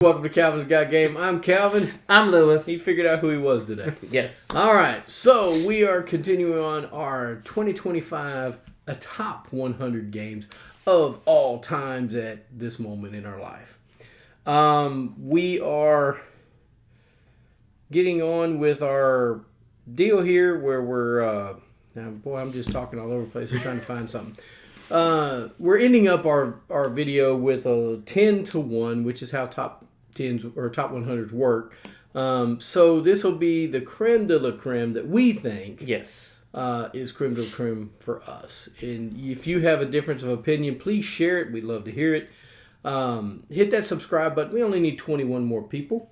Welcome to Calvinsgotgame. I'm Calvin. I'm Lewis. He figured out who he was today. Yes. All right, so we are continuing on our 2025 top 100 games of all times at this moment in our life. We are getting on with our deal here where we're I'm just talking all over the place. I'm trying to find something. We're ending up our video with a 10 to 1, which is how top 10s or top 100s work. So this will be the creme de la creme that we think is creme de la creme for us. And if you have a difference of opinion, please share it. We'd love to hear it. Hit that subscribe button. We only need 21 more people.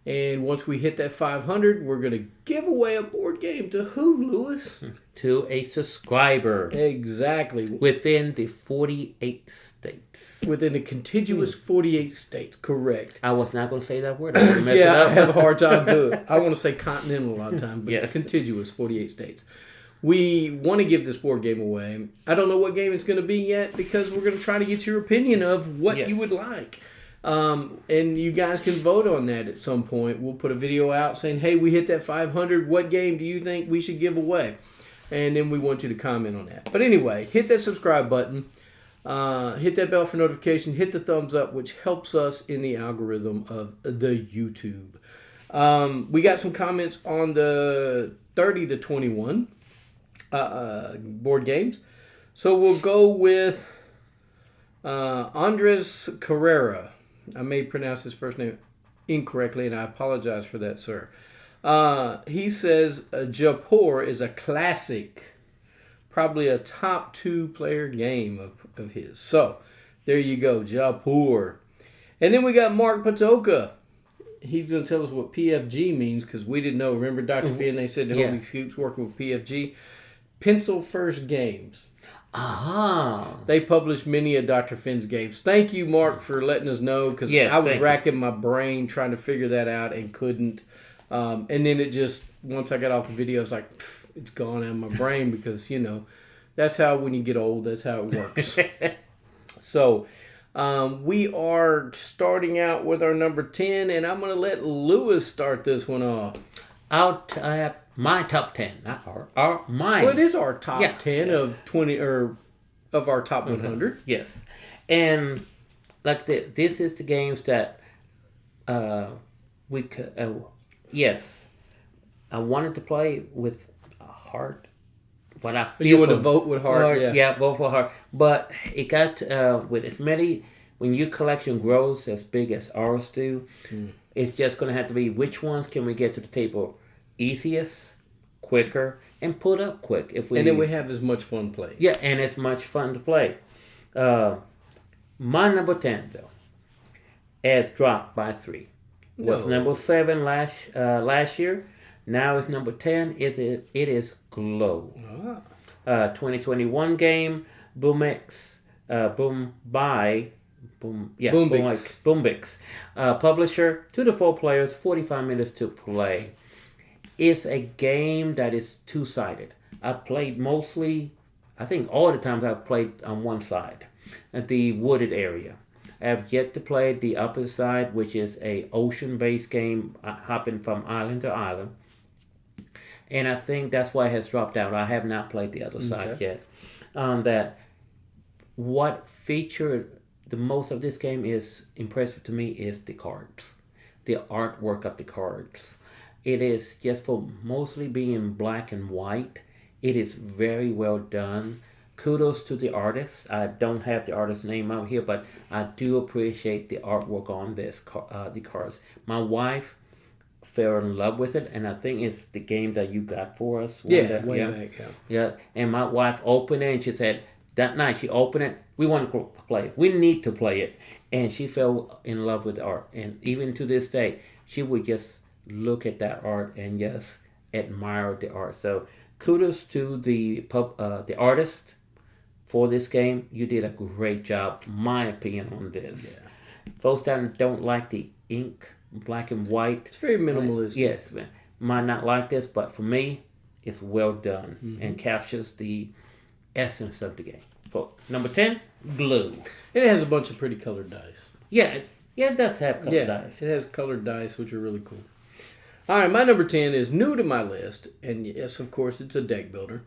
And once we hit that 500, we're going to give away a board game to who, Lewis? To a subscriber. Exactly. Within the 48 states. Within the contiguous 48 states, correct. I was not going to say that word. I was mess it I up. have a hard time doing it. I want to say continental a lot of times, but it's contiguous 48 states. We want to give this board game away. I don't know what game it's going to be yet because we're going to try to get your opinion of what you would like. And you guys can vote on that at some point. We'll put a video out saying, hey, we hit that 500. What game do you think we should give away? And then we want you to comment on that. But anyway, hit that subscribe button. Hit that bell for notification. Hit the thumbs up, which helps us in the algorithm of the YouTube. We got some comments on the 30 to 21 board games. So we'll go with Andres Carrera. I may pronounce his first name incorrectly, and I apologize for that, sir. He says Japor is a classic, probably a top 2 player game of his. So, there you go, Japor. And then we got Mark Patoka. He's going to tell us what PFG means because we didn't know. Remember Dr. Finn, they said the Holy Scoop's working with PFG. Pencil First Games. They published many of Dr. Finn's games. Thank you, Mark, for letting us know because I was racking my brain trying to figure that out and couldn't. And then it just, once I got off the video, it's like, it's gone out of my brain because, that's how when you get old, that's how it works. So, we are starting out with our number 10, and I'm going to let Lewis start this one off. My top 10, not mine. Well, it is our top 10 of 20 or of our top 100. Yes, and like this is the games that we could. I wanted to play with heart. What I feel you want to vote with heart, vote for heart. But it got with as many. When your collection grows as big as ours do, it's just going to have to be which ones can we get to the table easiest, quicker, and put up quick. And then we have as much fun playing. Yeah, and it's much fun to play. My number 10, though, has dropped by 3. Was number 7 last year. Now it's number 10. It is Glow. 2021 game, Boombix. Publisher, 2 to 4 players, 45 minutes to play. It's a game that is two-sided. I've played mostly, I think all the times I've played on one side, at the wooded area. I have yet to play the upper side, which is a ocean-based game, hopping from island to island. And I think that's why it has dropped out. I have not played the other side yet. That what featured the most of this game is impressive to me is the cards, the artwork of the cards. It is just for mostly being black and white. It is very well done. Kudos to the artist. I don't have the artist's name out here, but I do appreciate the artwork on this the cards. My wife fell in love with it, and I think it's the game that you got for us. Way back. And my wife opened it, and she said that night she opened it. We want to play it. We need to play it, and she fell in love with the art. And even to this day, she would just look at that art and just admire the art. So kudos to the artist for this game. You did a great job, my opinion on this. Folks that don't like the ink, black and white, it's very minimalist. Yes, might not like this, but for me, it's well done and captures the essence of the game. For number 10, Glue. It has a bunch of pretty colored dice. Yeah, Yeah, it does have colored dice. It has colored dice, which are really cool. All right, my number 10 is new to my list, and yes, of course, it's a deck builder.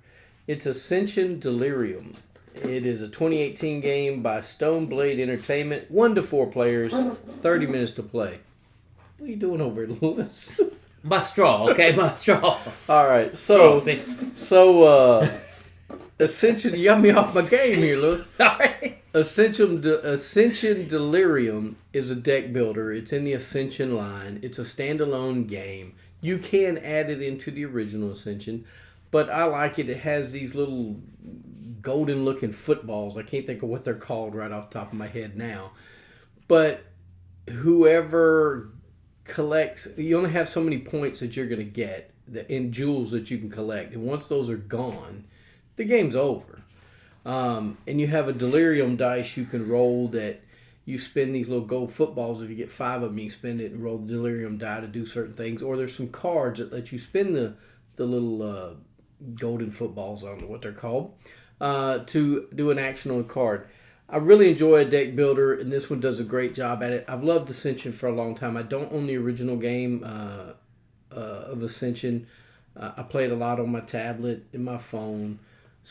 It's Ascension Delirium. It is a 2018 game by Stoneblade Entertainment. 1 to 4 players, 30 minutes to play. What are you doing over here, Lewis? My straw, okay? My straw. All right, so Ascension, you got me off my game here, Lewis. Sorry. Ascension Delirium is a deck builder. It's in the Ascension line. It's a standalone game. You can add it into the original Ascension, but I like it. It has these little golden-looking footballs. I can't think of what they're called right off the top of my head now. But whoever collects, you only have so many points that you're going to get in jewels that you can collect. And once those are gone, the game's over. And you have a delirium dice you can roll that you spin these little gold footballs. If you get 5 of them, you spin it and roll the delirium die to do certain things. Or there's some cards that let you spin the little golden footballs, I don't know what they're called, to do an action on a card. I really enjoy a deck builder, and this one does a great job at it. I've loved Ascension for a long time. I don't own the original game of Ascension. I played a lot on my tablet and my phone.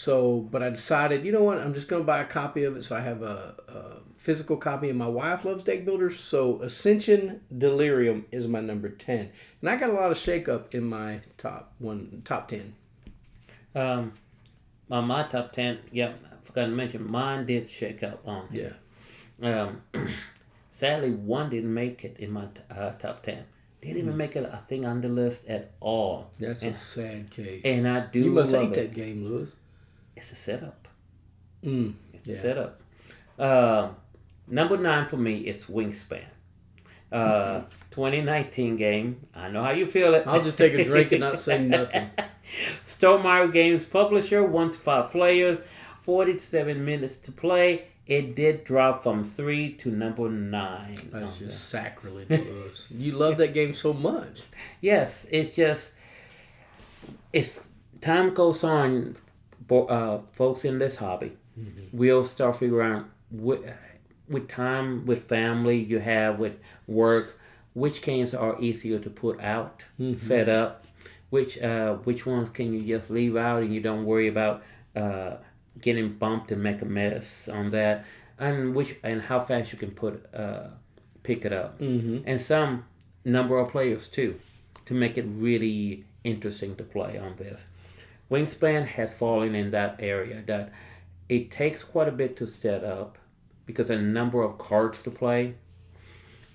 But I decided, you know what, I'm just going to buy a copy of it so I have a physical copy, and my wife loves deck builders, so Ascension Delirium is my number 10. And I got a lot of shake-up in my top 10. On my top 10, I forgot to mention, mine did shake up on here. Yeah. Sadly, one didn't make it in my top 10. Didn't even make it, I think, on the list at all. That's a sad case. And I do You must love hate it. that game, Lewis. It's a setup. It's a setup. Number 9 for me is Wingspan. 2019 game. I know how you feel it. I'll just take a drink and not say nothing. Stonemaier Games publisher, 1 to 5 players, 47 minutes to play. It did drop from 3 to number 9. That's just sacrilege, Lewis. You love that game so much. Yes, it's time goes on. Folks in this hobby, we'll start figuring out with time, with family you have, with work, which games are easier to put out, set up, which ones can you just leave out and you don't worry about getting bumped and make a mess on that, and how fast you can pick it up, and some number of players too, to make it really interesting to play on this. Wingspan has fallen in that area, that it takes quite a bit to set up because of the number of cards to play.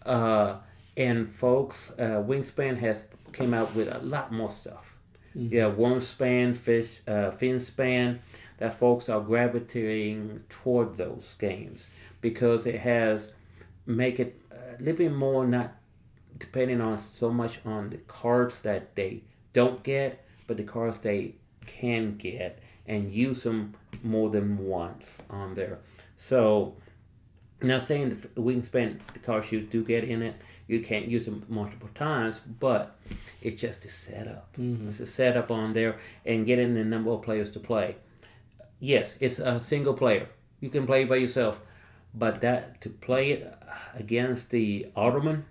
And folks, Wingspan has came out with a lot more stuff. Yeah, Wormspan, Finspan, that folks are gravitating toward those games because it has make it a little bit more not depending on so much on the cards that they don't get, but the cards they can get and use them more than once on there. So, now saying the Wingspan, the cards you do get in it, you can't use them multiple times, but it's just a setup. It's a setup on there and getting the number of players to play. Yes, it's a single player. You can play by yourself, but that to play it against the Ottoman,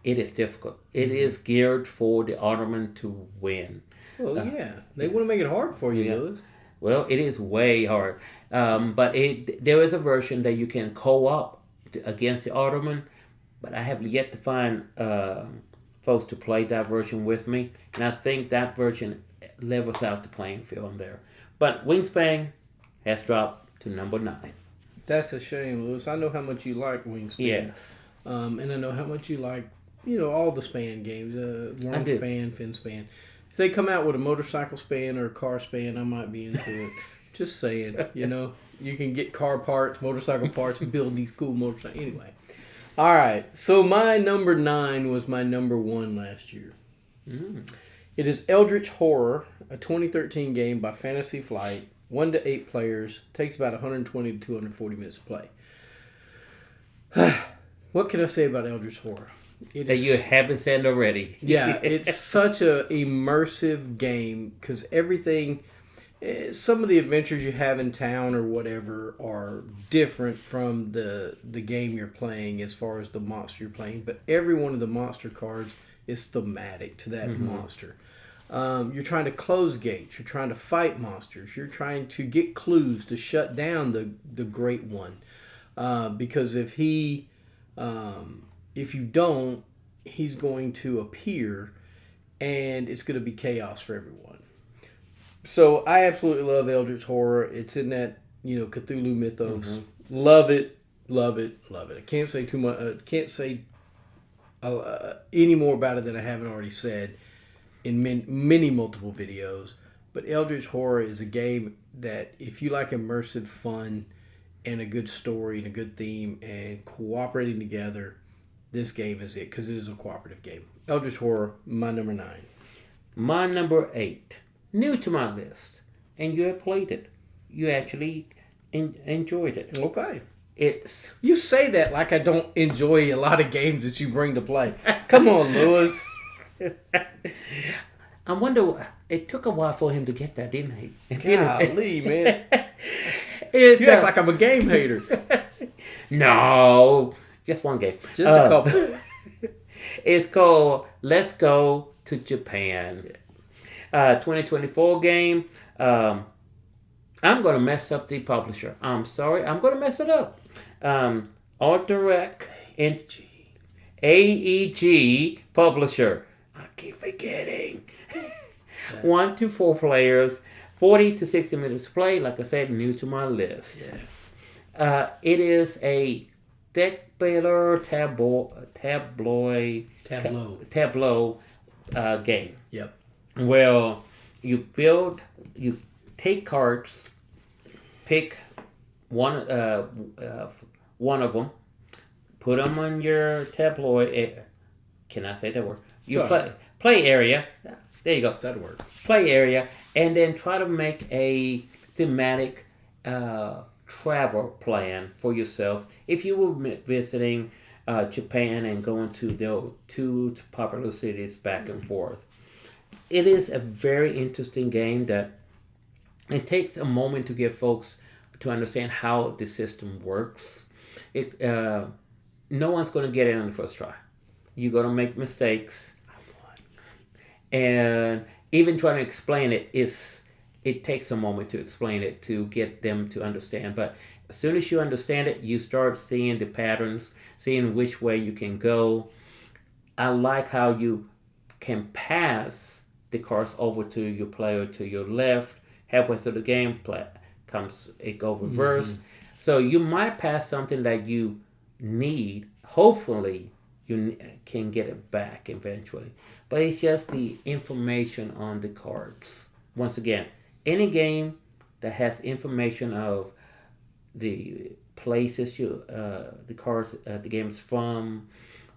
it is difficult. It is geared for the Ottoman to win. Oh, yeah. They want to make it hard for you, Lewis. Well, it is way hard. But there is a version that you can co-op against the Ottoman, but I have yet to find folks to play that version with me. And I think that version levels out the playing field on there. But Wingspan has dropped to number 9. That's a shame, Lewis. I know how much you like Wingspan. Yes. And I know how much you like, all the span games. Wormspan, Finspan. If they come out with a motorcycle span or a car span, I might be into it. Just saying, you can get car parts, motorcycle parts, and build these cool motorcycles. Anyway. All right. So my number 9 was my number 1 last year. It is Eldritch Horror, a 2013 game by Fantasy Flight, 1 to 8 players, takes about 120 to 240 minutes to play. What can I say about Eldritch Horror? That you haven't said already. Yeah, it's such a immersive game because everything some of the adventures you have in town or whatever are different from the game you're playing as far as the monster you're playing. But every one of the monster cards is thematic to that monster. You're trying to close gates. You're trying to fight monsters. You're trying to get clues to shut down the great one. Because if you don't, he's going to appear, and it's going to be chaos for everyone. So I absolutely love Eldritch Horror. It's in that Cthulhu mythos. Love it, love it, love it. I can't say too much. Can't say any more about it than I haven't already said in many multiple videos. But Eldritch Horror is a game that if you like immersive fun and a good story and a good theme and cooperating together, this game is it, because it is a cooperative game. Eldritch Horror, my number 9. My number 8. New to my list, and you have played it. You actually enjoyed it. Okay. It's You say that like I don't enjoy a lot of games that you bring to play. Come on, Lewis. I wonder. It took a while for him to get that, didn't he? Golly, man. It's, You act like I'm a game hater. No, just one game. Just a couple. It's called Let's Go to Japan. 2024 game. I'm going to mess up the publisher. I'm sorry. I'm going to mess it up. Art Direct and AEG publisher. I keep forgetting. 1 to 4 players. 40 to 60 minutes play. Like I said, new to my list. Yeah. It is a deck builder tableau game. Yep. Well, you take cards, pick one of them, put them on your tableau. Can I say that word? You Sure. play area. There you go. That'd work. Play area, and then try to make a thematic travel plan for yourself. If you were visiting Japan and going to the 2 popular cities back and forth. It is a very interesting game that it takes a moment to get folks to understand how the system works. No one's going to get it on the first try. You're going to make mistakes. And even trying to explain it takes a moment to explain it to get them to understand. But as soon as you understand it, you start seeing the patterns, seeing which way you can go. I like how you can pass the cards over to your player to your left. Halfway through the game, it go reverse. So you might pass something that you need. Hopefully, you can get it back eventually. But it's just the information on the cards. Once again, any game that has information of the places the cards, the game's from,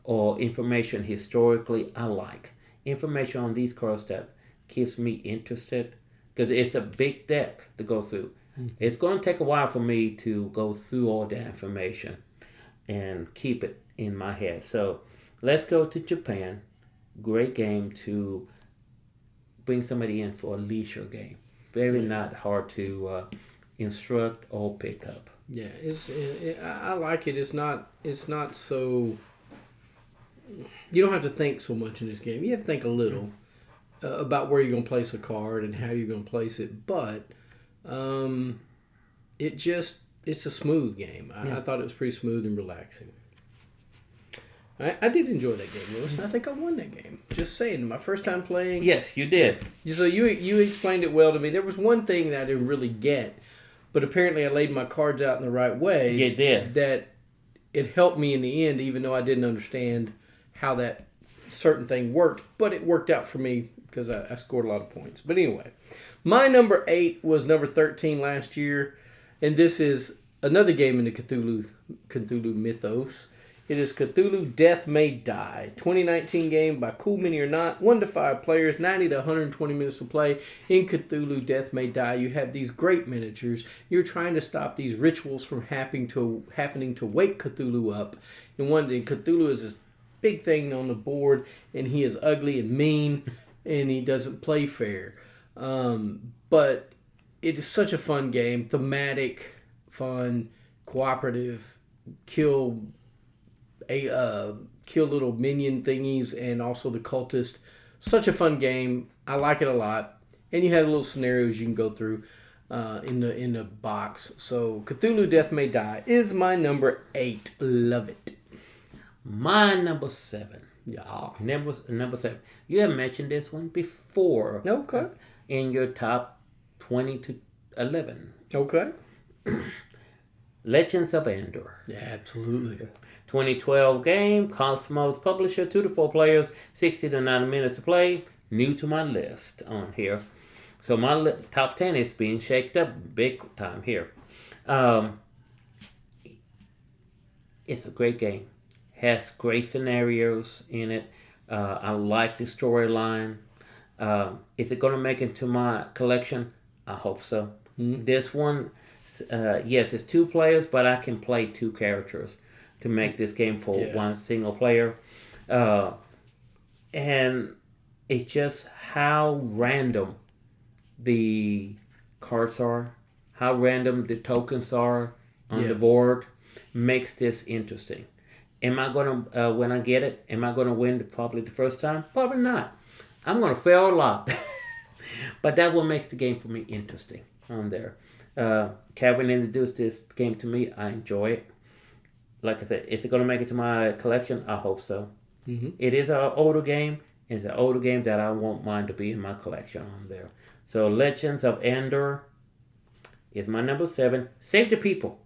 or information historically, I like. Information on these cards that keeps me interested, because it's a big deck to go through. It's going to take a while for me to go through all that information and keep it in my head. So Let's Go to Japan. Great game to bring somebody in for a leisure game. Very not hard to instruct or pick up. Yeah, I like it. It's not so. You don't have to think so much in this game. You have to think a little about where you're going to place a card and how you're going to place it. But it's a smooth game. I thought it was pretty smooth and relaxing. I did enjoy that game, Lewis, and I think I won that game. Just saying, my first time playing. Yes, you did. So you explained it well to me. There was one thing that I didn't really get, but apparently I laid my cards out in the right way. You did. That it helped me in the end, even though I didn't understand how that certain thing worked. But it worked out for me because I scored a lot of points. But anyway, my number 8 was number 13 last year, and this is another game in the Cthulhu mythos. It is Cthulhu Death May Die. 2019 game by Cool Mini or Not. 1 to 5 players. 90 to 120 minutes to play. In Cthulhu Death May Die, you have these great miniatures. You're trying to stop these rituals from happening to wake Cthulhu up. And one thing, Cthulhu is this big thing on the board, and he is ugly and mean, and he doesn't play fair. But it is such a fun game. Thematic, fun, cooperative, kill little minion thingies, and also the cultist. Such a fun game. I like it a lot. And you have little scenarios you can go through in the box. So Cthulhu Death May Die is my number 8. Love it. My number 7. Yeah. Number 7. You have mentioned this one before. Okay. In your top 20 to 11. Okay. Legends of Endor. Yeah, absolutely. 2012 game, Cosmos publisher, 2 to 4 players, 60 to 90 minutes to play. New to my list on here. So my top 10 is being shaked up big time here. It's a great game. Has great scenarios in it. I like the storyline. Is it going to make it to my collection? I hope so. Mm-hmm. This one, yes, it's 2 players, but I can play 2 characters to make this game for one single player. And it's just how random the cards are, how random the tokens are on the board, makes this interesting. Am I going to, when I get it, am I going to win probably the first time? Probably not. I'm going to fail a lot. But that's what makes the game for me interesting on there. Calvin introduced this game to me. I enjoy it. Like I said, is it going to make it to my collection? I hope so. Mm-hmm. It is an older game. It's an older game that I won't mind to be in my collection on there. So Legends of Endor is my number 7. Save the people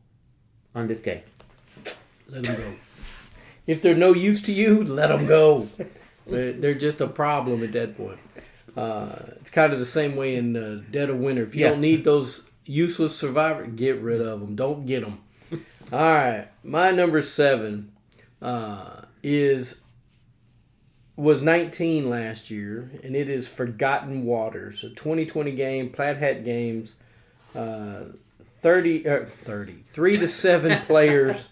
on this game. Let them go. If they're no use to you, let them go. They're just a problem at that point. It's kind of the same way in Dead of Winter. If you don't need those useless survivors, get rid of them. Don't get them. All right. My number 7 was 19 last year, and it is Forgotten Waters, a 2020 game, Plaid Hat Games, 3 to 7 players,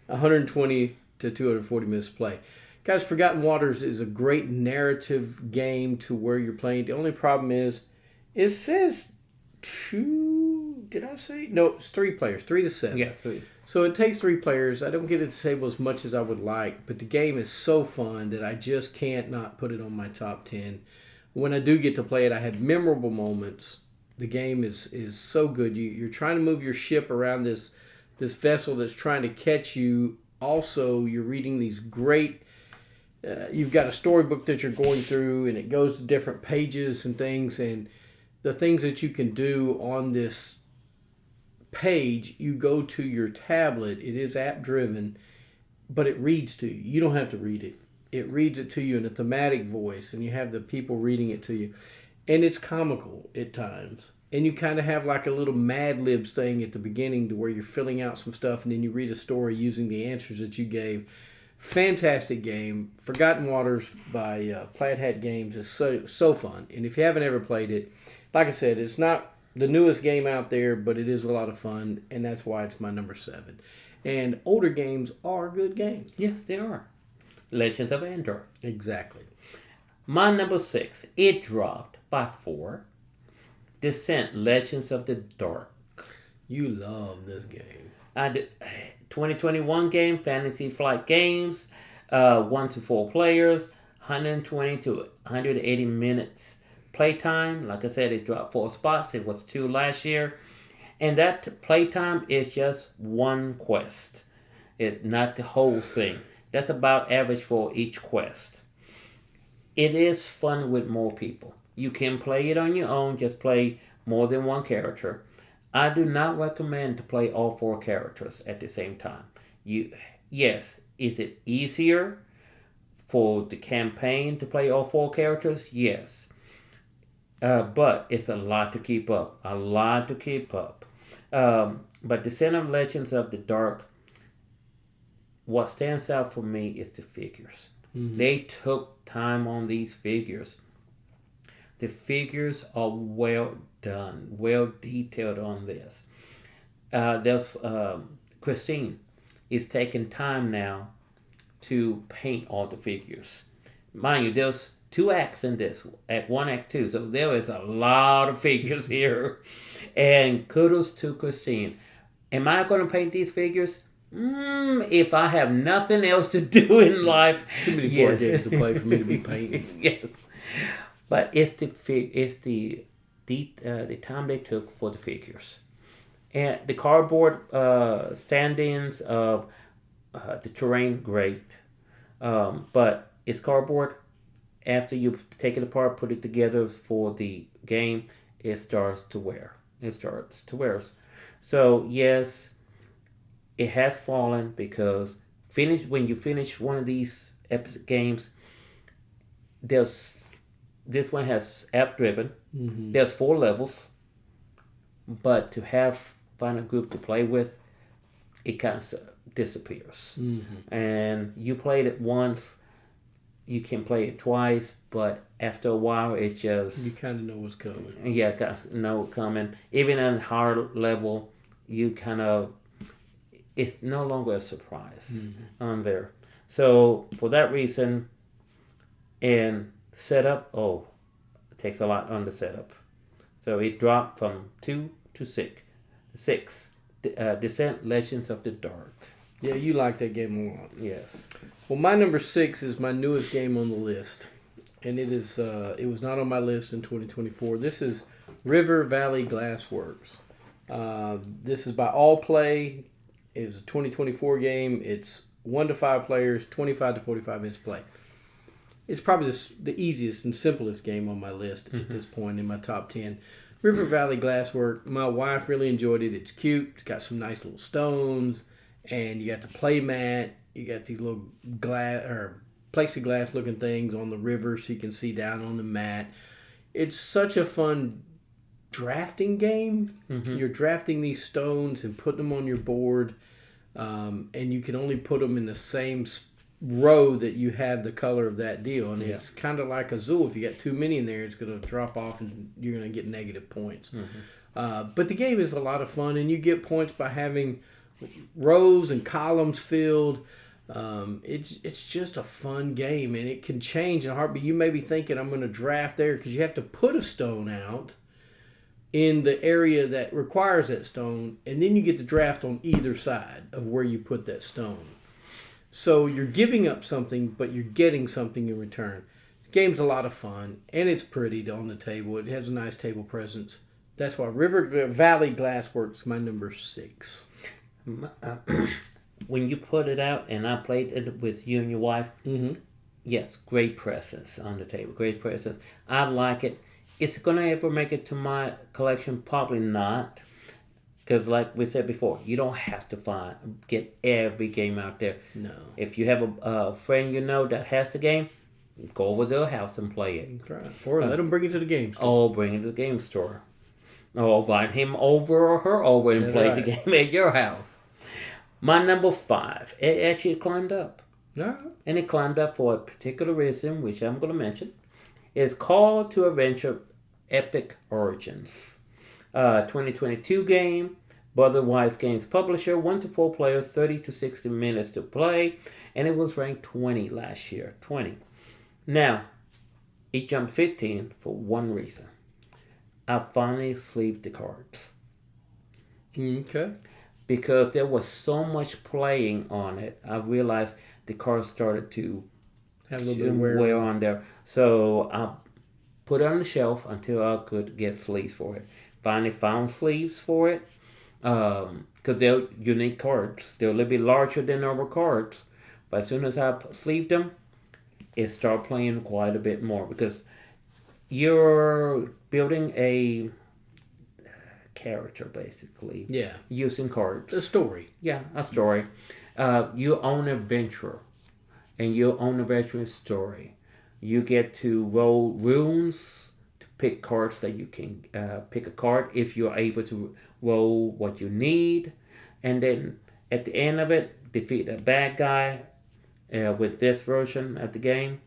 120 to 240 minutes to play. Guys, Forgotten Waters is a great narrative game to where you're playing. The only problem is, it says 2, did I say? No, it's 3 players, 3 to 7. Yeah, 3. So it takes 3 players. I don't get to the table as much as I would like, but the game is so fun that I just can't not put it on my top 10. When I do get to play it, I have memorable moments. The game is so good. You're trying to move your ship around this vessel that's trying to catch you. Also, you're reading these great... you've got a storybook that you're going through, and it goes to different pages and things, and the things that you can do on this page, you go to your tablet. It is app driven, but it reads to you. You don't have to read it. It reads it to you in a thematic voice, and you have the people reading it to you. And it's comical at times. And you kind of have like a little Mad Libs thing at the beginning to where you're filling out some stuff, and then you read a story using the answers that you gave. Fantastic game. Forgotten Waters by Plaid Hat Games is so fun. And if you haven't ever played it, like I said, it's not the newest game out there, but it is a lot of fun, and that's why it's my number 7. And older games are good games. Yes, they are. Legends of Endor. Exactly. My number 6, it dropped by 4. Descent, Legends of the Dark. You love this game. I did. 2021 game, Fantasy Flight Games, 1 to 4 players, 120 to 180 minutes playtime. Like I said, it dropped 4 spots. It was 2 last year. And that playtime is just 1 quest. It not the whole thing. That's about average for each quest. It is fun with more people. You can play it on your own, just play more than 1 character. I do not recommend to play all 4 characters at the same time. Yes, is it easier for the campaign to play all 4 characters? Yes. But it's a lot to keep up. But Descent of Legends of the Dark, what stands out for me is the figures. Mm-hmm. They took time on these figures. The figures are well done, well detailed on this. There's Christine is taking time now to paint all the figures. Mind you, there's 2 acts in this, Act 1, Act 2. So there is a lot of figures here. And kudos to Christine. Am I going to paint these figures? If I have nothing else to do in life. Too many board games to play for me to be painting. Yes. But it's the time they took for the figures. And the cardboard stand-ins of the terrain, great. But it's cardboard. After you take it apart, put it together for the game, it starts to wear. So yes, it has fallen because when you finish one of these epic games, this one has app-driven. Mm-hmm. There's 4 levels, but to find a group to play with, it kind of disappears. Mm-hmm. And you played it once, you can play it twice, but after a while, it just... You kind of know what's coming. Yeah, kind of know what's coming. Even on higher level, you kind of... It's no longer a surprise on there. So, for that reason, and setup, it takes a lot on the setup. So, it dropped from 2 to 6. Descent Legends of the Dark. Yeah, you like that game a lot. Yes. Well, my number 6 is my newest game on the list. And it was not on my list in 2024. This is River Valley Glassworks. This is by All Play. It was a 2024 game. It's 1 to 5 players, 25 to 45 minutes play. It's probably the easiest and simplest game on my list at this point in my top 10. River Valley Glasswork. My wife really enjoyed it. It's cute. It's got some nice little stones. And you got the play mat. You got these little glass or plexiglass looking things on the river so you can see down on the mat. It's such a fun drafting game. Mm-hmm. You're drafting these stones and putting them on your board. And you can only put them in the same row that you have the color of that deal. And it's kind of like a zoo. If you got too many in there, it's going to drop off and you're going to get negative points. Mm-hmm. But the game is a lot of fun, and you get points by having rows and columns filled. It's just a fun game, and it can change in a heartbeat. You may be thinking, I'm going to draft there, because you have to put a stone out in the area that requires that stone, and then you get to draft on either side of where you put that stone. So you're giving up something, but you're getting something in return. The game's a lot of fun, and it's pretty on the table. It has a nice table presence. That's why River Valley Glassworks is my number 6. When you put it out, and I played it with you and your wife, yes, great presence on the table. Great presence. I like it. It's going to ever make it to my collection? Probably not. Because like we said before, you don't have to get every game out there. No. If you have a friend you know that has the game, go over to their house and play it. Try it. Or let them bring it to the game store. Oh, bring it to the game store. Or invite him over or her over and play the game at your house. My number 5, it actually climbed up. Yeah. And it climbed up for a particular reason, which I'm going to mention. It's Call to Adventure Epic Origins. 2022 game. Brother Wise Games publisher. 1 to 4 players, 30 to 60 minutes to play. And it was ranked 20 last year. 20. Now, it jumped 15 for one reason. I finally sleeved the cards. Okay. Because there was so much playing on it, I realized the cards started to have a little bit of wear on there. So I put it on the shelf until I could get sleeves for it. Finally found sleeves for it. Because they're unique cards. They're a little bit larger than normal cards. But as soon as I sleeved them, it started playing quite a bit more. Because you're building a character, basically. Yeah. Using cards. A story. Yeah, a story. You own an adventurer. And you own a veteran's story. You get to roll runes to pick cards that you can pick a card if you're able to roll what you need. And then at the end of it, defeat a bad guy with this version of the game.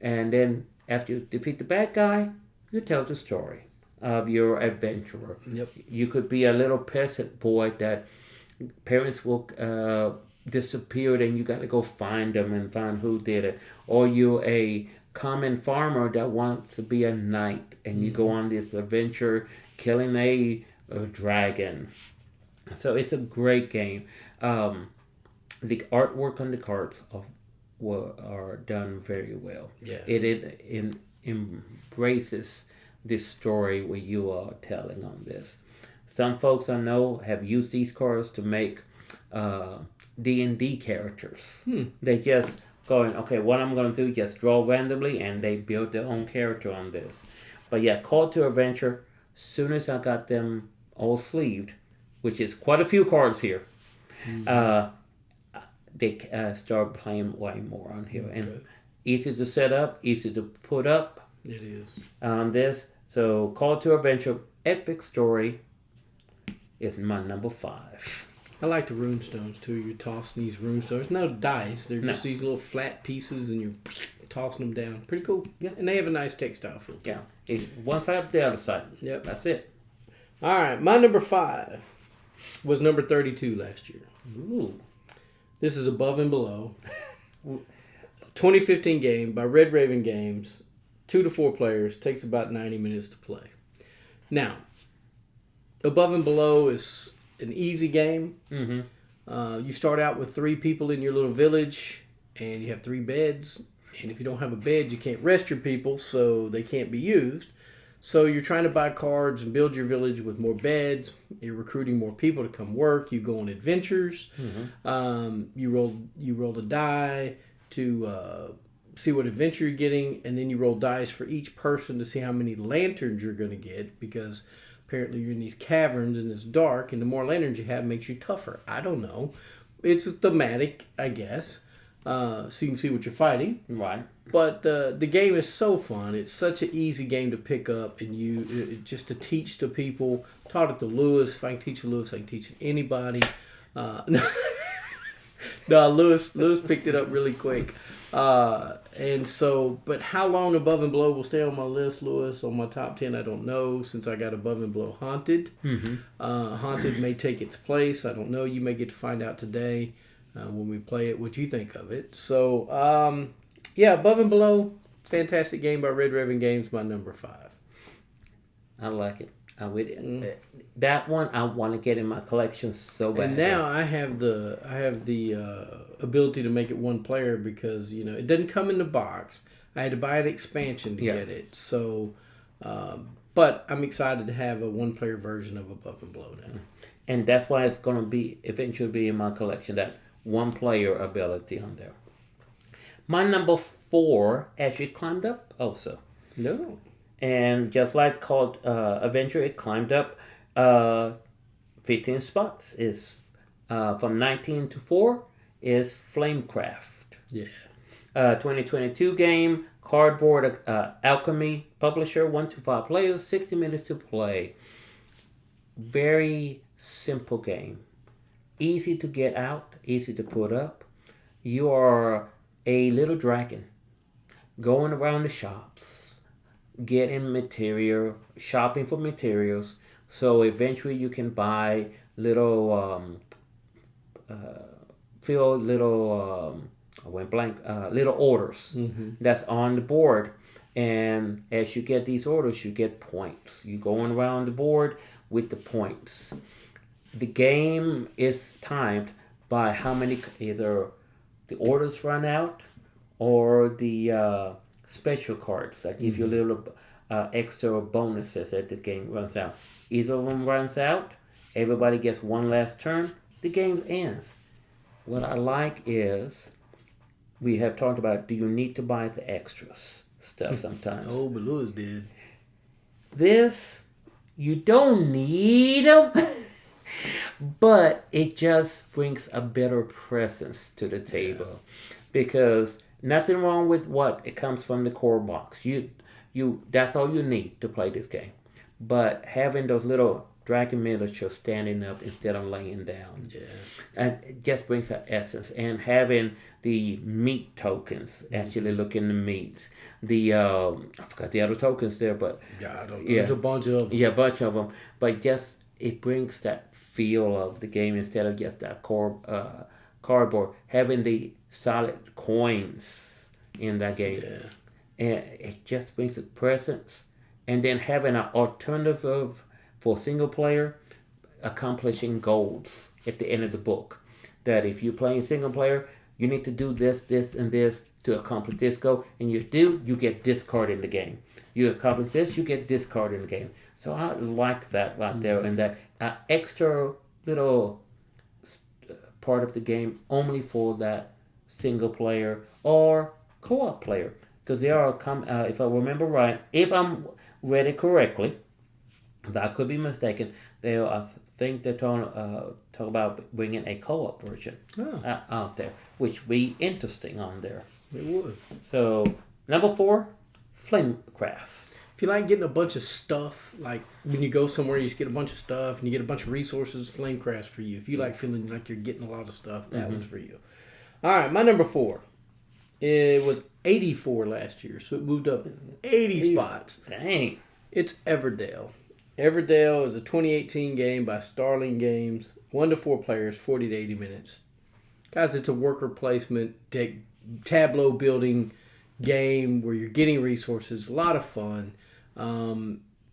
And then after you defeat the bad guy, you tell the story of your adventurer. Yep. You could be a little peasant boy that parents will disappeared and you got to go find them and find who did it. Or you're a common farmer that wants to be a knight, and you go on this adventure killing a dragon. So it's a great game. The artwork on the cards are done very well. Yeah. It embraces this story what you are telling on this. Some folks I know have used these cards to make D&D characters. They just going, okay, what I'm going to do, just draw randomly, and they build their own character on this. But yeah, Call to Adventure, soon as I got them all sleeved, which is quite a few cards here, they start playing way more on here. And easy to set up, easy to put up. It is. On this. So Call to Adventure, Epic Story is my number 5. I like the runestones too. You're tossing these runestones. No dice. They're just these little flat pieces, and you're tossing them down. Pretty cool. Yeah. And they have a nice textile feel. Yeah. It's one side, the other side. Yep. That's it. All right. My number 5 was number 32 last year. Ooh. This is Above and Below. 2015 game by Red Raven Games. 2 to 4 players. Takes about 90 minutes to play. Now, Above and Below is an easy game. You start out with 3 people in your little village, and you have 3 beds. And if you don't have a bed, you can't rest your people, so they can't be used. So you're trying to buy cards and build your village with more beds. You're recruiting more people to come work. You go on adventures. You roll a die to see what adventure you're getting, and then you roll dice for each person to see how many lanterns you're going to get, because apparently you're in these caverns and it's dark, and the more lanterns you have makes you tougher. I don't know. It's a thematic, I guess. So you can see what you're fighting. Right. But the game is so fun. It's such an easy game to pick up, and just to teach to people. Taught it to Lewis. If I can teach Lewis, I can teach anybody. No, Lewis picked it up really quick. And so, but how long Above and Below will stay on my list, Lewis, on my top 10, I don't know, since I got Above and Below Haunted. Haunted may take its place. I don't know. You may get to find out today when we play it what you think of it. So, yeah, Above and Below, fantastic game by Red Raven Games, my number 5. I like it. I'm with it. That one I want to get in my collection so bad. And now I have the ability to make it one player, because it doesn't come in the box. I had to buy an expansion to get it. So, but I'm excited to have a one player version of Above and Below now. And that's why it's going to be eventually be in my collection, that one player ability on there. My number 4 actually climbed up also. No. And just like called Adventure, it climbed up 15 spots. Is from 19 to 4 is Flamecraft. Yeah. 2022 game, Cardboard Alchemy publisher, 1 to 5 players, 60 minutes to play. Very simple game. Easy to get out, easy to put up. You are a little dragon going around the shops, getting material, shopping for materials, so eventually you can buy little little orders that's on the board, and as you get these orders, you get points. You going around the board with the points. The game is timed by how many, either the orders run out or the special cards that give you little extra bonuses as the game runs out. Either of them runs out, everybody gets one last turn, the game ends. What I like is, we have talked about, do you need to buy the extras stuff sometimes? Oh, but Lewis did. This, you don't need them, but it just brings a better presence to the table. Because nothing wrong with what it comes from the core box. You that's all you need to play this game. But having those little dragon miniatures standing up instead of laying down, and it just brings that essence. And having the meat tokens, actually looking the meats. The I forgot the other tokens there, but there's a bunch of them. Yeah, a bunch of them. But just it brings that feel of the game instead of just that core cardboard. Having the solid coins in that game. and it just brings a presence. And then having an alternative for single player, accomplishing goals at the end of the book. That if you're playing single player, you need to do this, this, and this to accomplish this goal. And you do, you get this card in the game. You accomplish this, you get this card in the game. So I like that right there, and that extra little part of the game only for that single player or co-op player. Because there are, if I remember right, if I'm read it correctly, I could be mistaken. I think they're talking about bringing a co-op version out there, which would be interesting on there. It would. So number 4, Flamecraft. If you like getting a bunch of stuff, like when you go somewhere, you just get a bunch of stuff and you get a bunch of resources, Flamecraft's for you. If you like feeling like you're getting a lot of stuff, that one's for you. All right, my number 4. It was 84 last year, so it moved up 80 spots. Dang. It's Everdell. Everdell is a 2018 game by Starling Games. 1 to 4 players, 40 to 80 minutes. Guys, it's a worker placement, tableau building game where you're getting resources. A lot of fun.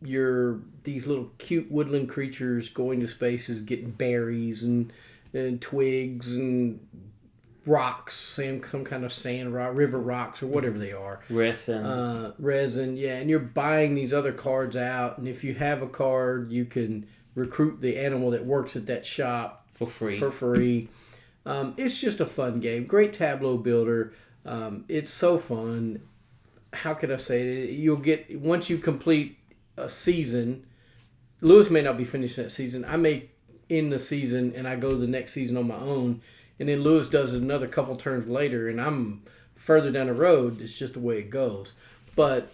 You're these little cute woodland creatures going to spaces, getting berries and twigs and rocks, some kind of sand rock, river rocks, or whatever they are. Resin, yeah. And you're buying these other cards out, and if you have a card, you can recruit the animal that works at that shop for free. It's just a fun game. Great tableau builder. It's so fun. How can I say it? You'll get, once you complete a season, Lewis may not be finished that season. I may end the season and I go to the next season on my own. And then Lewis does it another couple turns later, and I'm further down the road. It's just the way it goes. But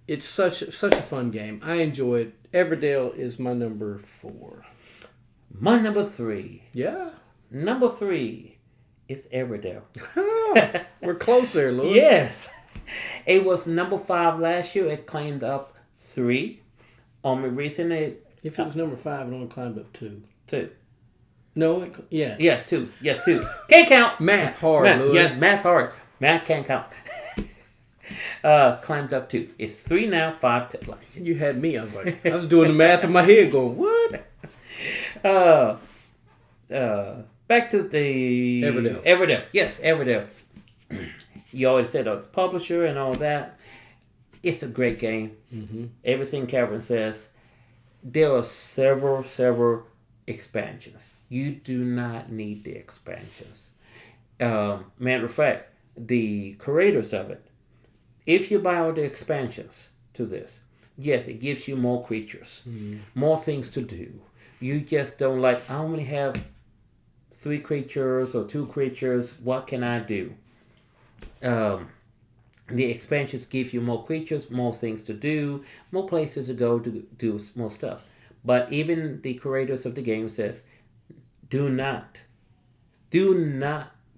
it's such a fun game. I enjoy it. Everdell is my number 4. My number 3. Yeah. Number 3 is Everdell. We're close there, Lewis. Yes. It was number 5 last year. It climbed up 3. Recently. If it was number 5, it only climbed up 2. 2. No, yeah. Yeah, 2. Yes, 2. Can't count. Math hard, Lewis. Yes, math hard. Math can't count. Climbed up 2. It's 3 now, 5 to like. You had me. I was doing the math in my head going, what? Back to the Everdell. Yes, Everdell. You always said it's publisher and all that. It's a great game. Mm-hmm. Everything Calvin says. There are several expansions. You do not need the expansions. Matter of fact, the creators of it, if you buy all the expansions to this, yes, it gives you more creatures, more things to do. You just don't like, I only have 3 creatures or 2 creatures. What can I do? The expansions give you more creatures, more things to do, more places to go to do more stuff. But even the creators of the game says, do not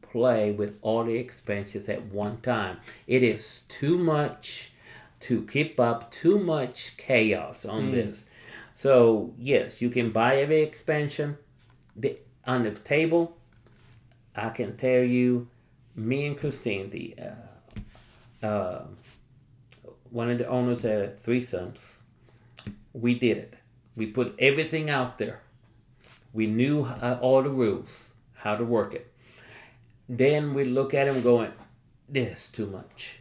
play with all the expansions at one time. It is too much to keep up, too much chaos on this. So yes, you can buy every expansion. On the table, I can tell you, me and Christine, one of the owners had 3 sons. We did it. We put everything out there. We knew all the rules, how to work it. Then we look at them going, this is too much.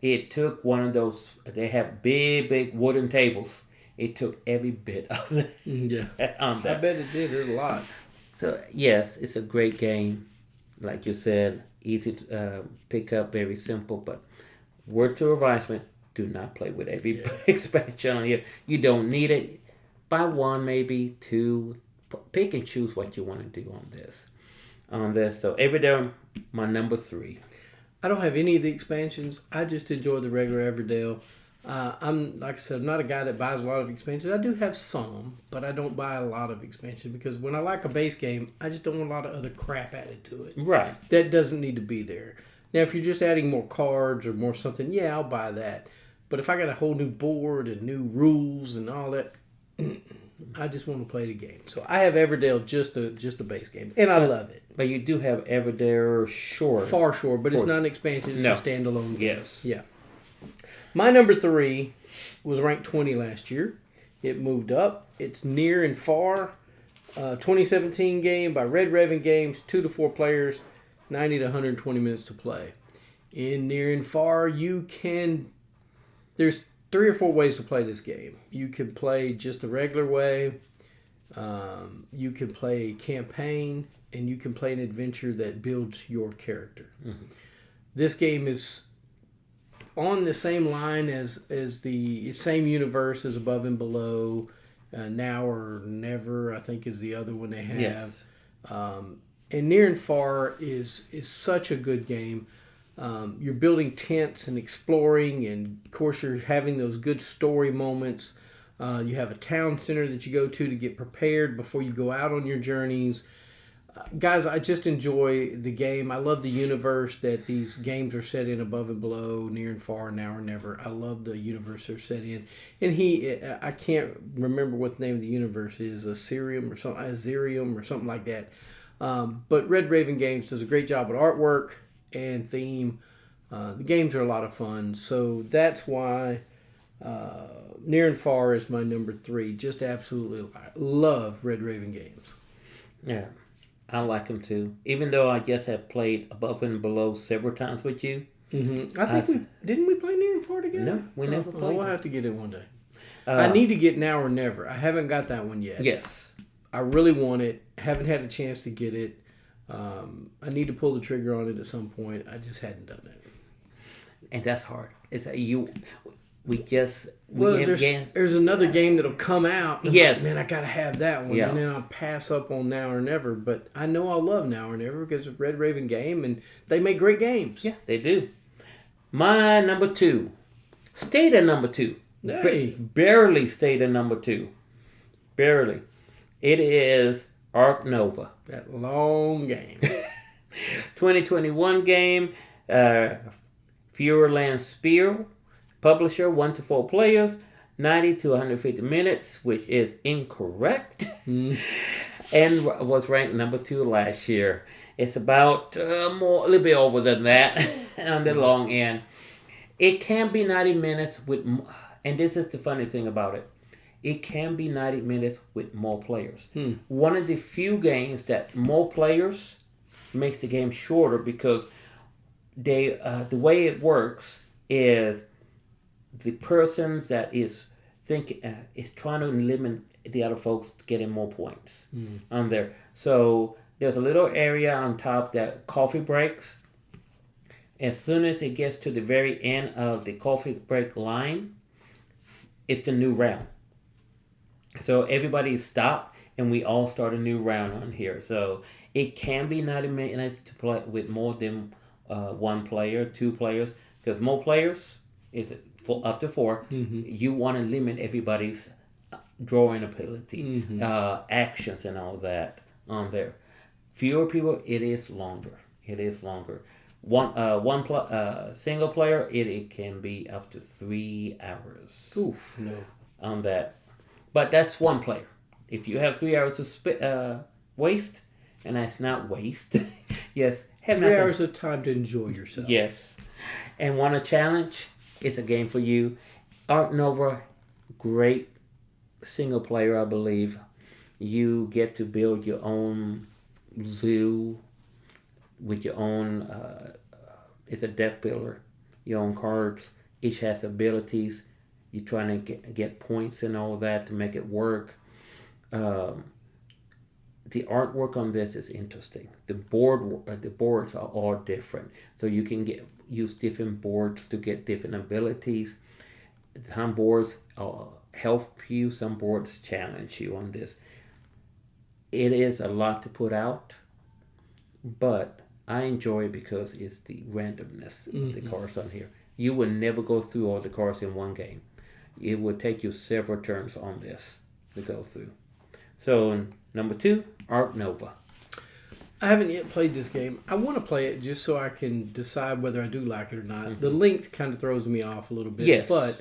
It took one of those, they have big wooden tables. It took every bit of it. Yeah. I bet it did. It a lot. So, yes, it's a great game. Like you said, easy to pick up, very simple. But word to advisement, do not play with every expansion on here. You don't need it. Buy 1, maybe 2. Pick and choose what you want to do on this. So Everdell, my number 3. I don't have any of the expansions. I just enjoy the regular Everdell. I'm, like I said, I'm not a guy that buys a lot of expansions. I do have some, but I don't buy a lot of expansions because when I like a base game, I just don't want a lot of other crap added to it. Right. That doesn't need to be there. Now, if you're just adding more cards or more something, yeah, I'll buy that. But if I got a whole new board and new rules and all that, I just want to play the game. So I have Everdell just a base game, and I love it. But you do have Everdell Shore. Far Shore, but it's not an expansion. It's a standalone game. Yes. Yeah. My number 3 was ranked 20 last year. It moved up. It's Near and Far. 2017 game by Red Raven Games. 2 to 4 players. 90 to 120 minutes to play. In Near and Far, there's 3 or 4 ways to play this game. You can play just the regular way. You can play a campaign. And you can play an adventure that builds your character. Mm-hmm. This game is on the same line as the same universe as Above and Below. Now or Never, I think, is the other one they have. Yes. And Near and Far is such a good game. You're building tents and exploring, and of course you're having those good story moments. You have a town center that you go to get prepared before you go out on your journeys. Guys, I just enjoy the game. I love the universe that these games are set in. Above and Below, Near and Far, Now or Never. I love the universe they're set in. And I can't remember what the name of the universe is, Assyrium or something like that. But Red Raven Games does a great job with artwork and theme. The games are a lot of fun. So that's why Near and Far is my number 3. Just absolutely love Red Raven Games. Yeah. I like them too. Even though I guess I've played Above and Below several times with you. Mm-hmm. I think didn't we play Near and Far together? No, we never played. We'll have to get it one day. I need to get Now or Never. I haven't got that one yet. Yes. I really want it. Haven't had a chance to get it. I need to pull the trigger on it at some point. I just hadn't done it. And that's hard. There's another game that'll come out. Yes. Like, man, I gotta have that one. Yeah. And then I'll pass up on Now or Never. But I know I'll love Now or Never because it's Red Raven Game and they make great games. Yeah, they do. My number 2. Stayed at number 2. Hey. Barely stayed at number 2. Barely. It is Ark Nova. That long game. 2021 game. Feuerland Spiel. Publisher, 1 to 4 players, 90 to 150 minutes, which is incorrect, and was ranked number 2 last year. It's about a little bit over than that on the long end. It can be 90 minutes with, and this is the funny thing about it, it can be 90 minutes with more players. One of the few games that more players makes the game shorter because the way it works is the person that is trying to limit the other folks getting more points on there. So there's a little area on top that coffee breaks. As soon as it gets to the very end of the coffee break line, it's the new round. So everybody stopped and we all start a new round on here. So it can be 90 minutes to play with more than 1 player, 2 players, because more players is up to 4. You want to limit everybody's drawing ability, actions, and all that on there. Fewer people, it is longer. Single player, it can be up to 3 hours. Oof, no. On that, but that's 1 player. If you have 3 hours to waste, and that's not waste. Yes, have 3 hours of time to enjoy yourself. Yes, and want a challenge. It's a game for you. Ark Nova, great single player, I believe. You get to build your own zoo with your own, it's a deck builder, your own cards. Each has abilities. You're trying to get points and all that to make it work. The artwork on this is interesting. The boards are all different. So you can use different boards to get different abilities. Some boards help you, some boards challenge you on this. It is a lot to put out, but I enjoy it because it's the randomness of the cards on here. You will never go through all the cards in one game. It will take you several turns on this to go through. So number 2, Ark Nova. I haven't yet played this game. I want to play it just so I can decide whether I do like it or not. The length kind of throws me off a little bit. Yes. But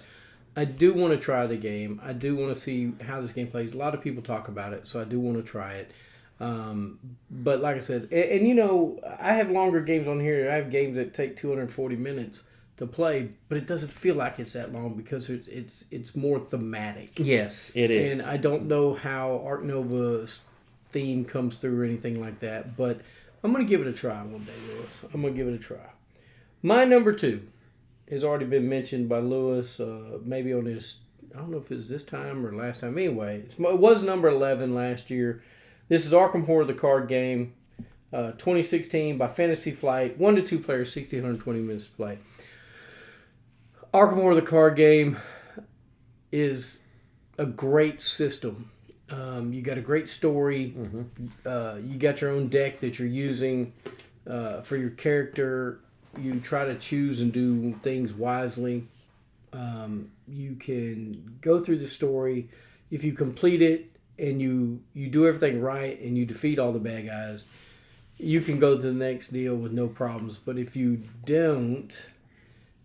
I do want to try the game. I do want to see how this game plays. A lot of people talk about it, so I do want to try it. But like I said, and you know, I have longer games on here. I have games that take 240 minutes. to play, but it doesn't feel like it's that long because it's more thematic. Yes, it is. And I don't know how Ark Nova's theme comes through or anything like that, but I'm going to give it a try one day, Lewis. I'm going to give it a try. My number 2 has already been mentioned by Lewis, maybe on his, I don't know if it was this time or last time. Anyway, it was number 11 last year. This is Arkham Horror, the card game, 2016 by Fantasy Flight, 1 to 2 players, 60 to 120 minutes to play. Arkham Horror, the card game, is a great system. You got a great story. You got your own deck that you're using for your character. You try to choose and do things wisely. You can go through the story. If you complete it and you do everything right and you defeat all the bad guys, you can go to the next deal with no problems. But if you don't,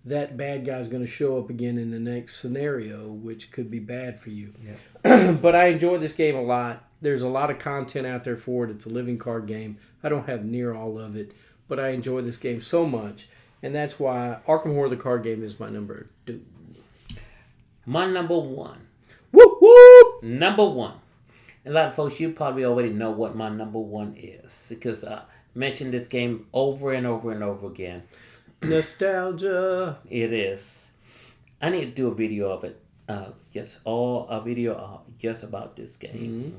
that bad guy's going to show up again in the next scenario, which could be bad for you. Yeah. But I enjoy this game a lot. There's a lot of content out there for it. It's a living card game. I don't have near all of it, but I enjoy this game so much. And that's why Arkham Horror, the card game, is my number 2. My number 1. Whoop, whoop! Number 1. A lot of folks, you probably already know what my number 1 is because I mentioned this game over and over and over again. Nostalgia. It is. I need to do a video of it. Just about this game. Mm-hmm.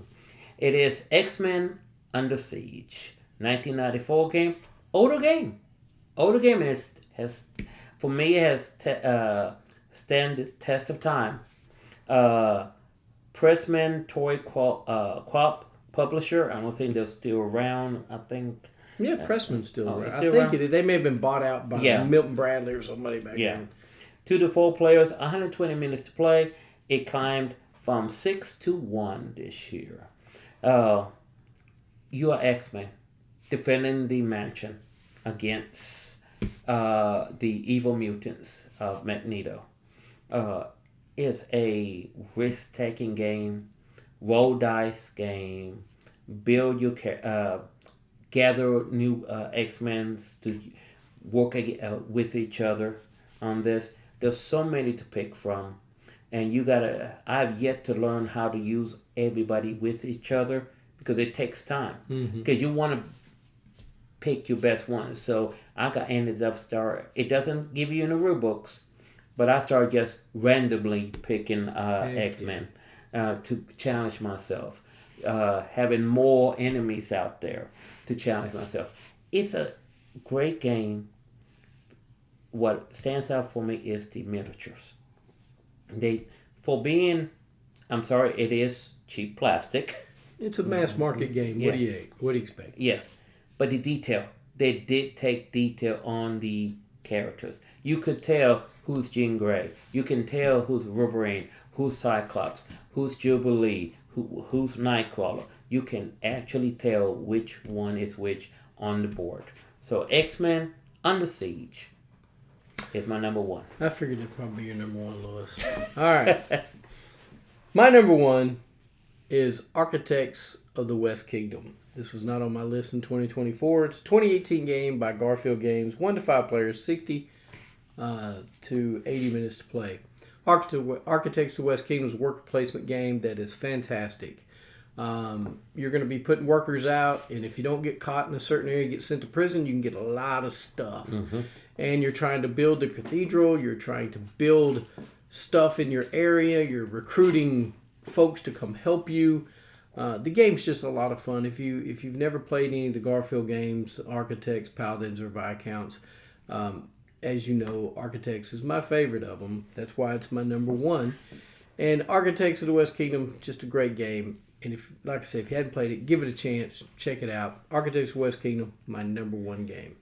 It is X-Men Under Siege, 1994 game. Older game. has for me has stand the test of time. Pressman Toy Quap publisher. I don't think they're still around. I think. Yeah, Pressman's still around. Still I think around? they may have been bought out by Milton Bradley or somebody back then. 2 to 4 players, 120 minutes to play. It climbed from 6 to 1 this year. You are X-Men defending the mansion against the evil mutants of Magneto. It's a risk-taking game, roll dice game, build your gather new X-Men to work with each other on this. There's so many to pick from, and I've yet to learn how to use everybody with each other because it takes time. Because you want to pick your best ones. So ended up it doesn't give you in the rule books, but I started just randomly picking X-Men to challenge myself. Having more enemies out there to challenge myself. It's a great game. What stands out for me is the miniatures. It is cheap plastic. It's a mass market game. Yeah. What do you expect? Yes, but the detail. They did take detail on the characters. You could tell who's Jean Grey. You can tell who's Wolverine, who's Cyclops, who's Jubilee, who's Nightcrawler. You can actually tell which one is which on the board. So X-Men Under Siege is my number 1. I figured it'd probably be your number 1, Lewis. All right. My number 1 is Architects of the West Kingdom. This was not on my list in 2024. It's a 2018 game by Garfield Games. 1 to 5 players, 60 to 80 minutes to play. Architects of the West Kingdom is a worker placement game that is fantastic. You're going to be putting workers out, and if you don't get caught in a certain area, you get sent to prison, you can get a lot of stuff. And you're trying to build the cathedral, you're trying to build stuff in your area, you're recruiting folks to come help you. The game's just a lot of fun. If you've never played any of the Garfield games, Architects, Paladins, or Viscounts, as you know, Architects is my favorite of them. That's why it's my number 1. And Architects of the West Kingdom, just a great game. And if you hadn't played it, give it a chance. Check it out. Architects of the West Kingdom, my number 1 game.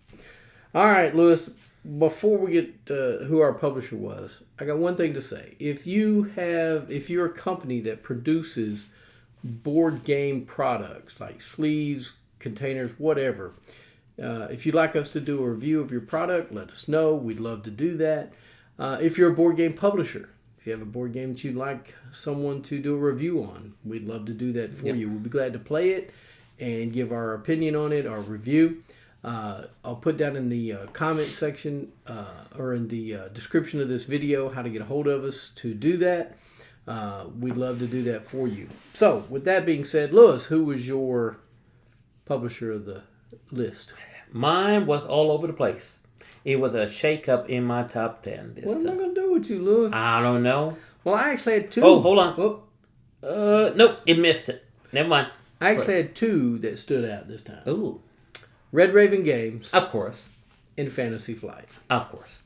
All right, Lewis, before we get who our publisher was, I got one thing to say. If you're a company that produces board game products like sleeves, containers, whatever, if you'd like us to do a review of your product, let us know. We'd love to do that. If you're a board game publisher, if you have a board game that you'd like someone to do a review on, we'd love to do that for you. We'll be glad to play it and give our opinion on it, our review. I'll put down in the comment section or in the description of this video how to get a hold of us to do that. We'd love to do that for you. So, with that being said, Lewis, who was your publisher of the list? Mine was all over the place. It was a shake-up in my top 10 this What am I time. going to do with you, Lewis? I don't know. Well, I actually had two. Oh, hold on. Whoop. Nope, it missed it. Never mind. I actually had two that stood out this time. Ooh, Red Raven Games of course. and Fantasy Flight. Of course.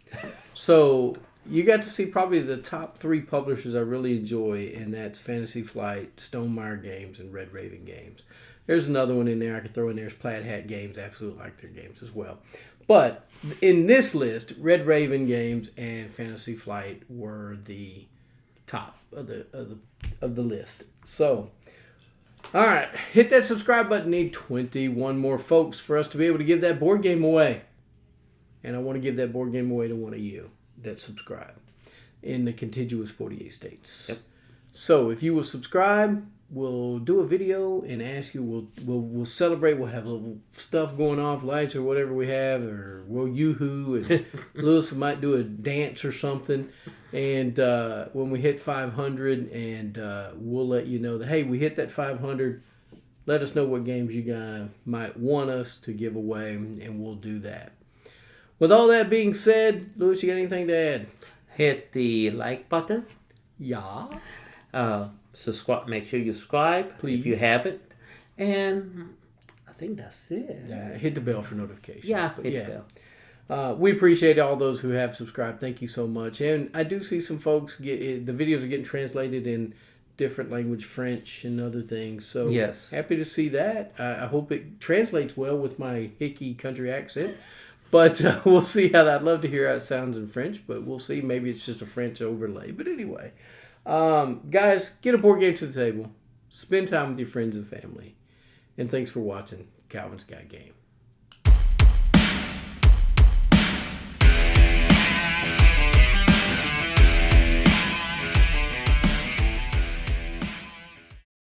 So you got to see probably the top three publishers I really enjoy, and that's Fantasy Flight, Stonemaier Games, and Red Raven Games. There's another one in there I could throw in there. There's Plaid Hat Games. Absolutely like their games as well. But in this list, Red Raven Games and Fantasy Flight were the top of the list. So, all right, hit that subscribe button. Need 21 more folks for us to be able to give that board game away. And I want to give that board game away to one of you that subscribe in the contiguous 48 states. Yep. So if you will subscribe, we'll do a video and ask you. We'll celebrate. We'll have little stuff going off, lights or whatever we have, or we'll yoo-hoo, and Lewis might do a dance or something. And when we hit 500, and we'll let you know that, hey, we hit that 500. Let us know what games you guys might want us to give away, and we'll do that. With all that being said, Lewis, you got anything to add? Hit the like button. Yeah. Subscribe. Make sure you subscribe, Please. if you haven't. And I think that's it. Hit the bell for notifications. Yeah, But hit the bell. We appreciate all those who have subscribed. Thank you so much. And I do see some folks the videos are getting translated in different language, French and other things. So Yes. happy to see that. I hope it translates well with my hickey country accent. But we'll see how that. I'd love to hear how it sounds in French, but we'll see. Maybe it's just a French overlay. But anyway, guys, get a board game to the table. Spend time with your friends and family. And thanks for watching Calvin's Got Game.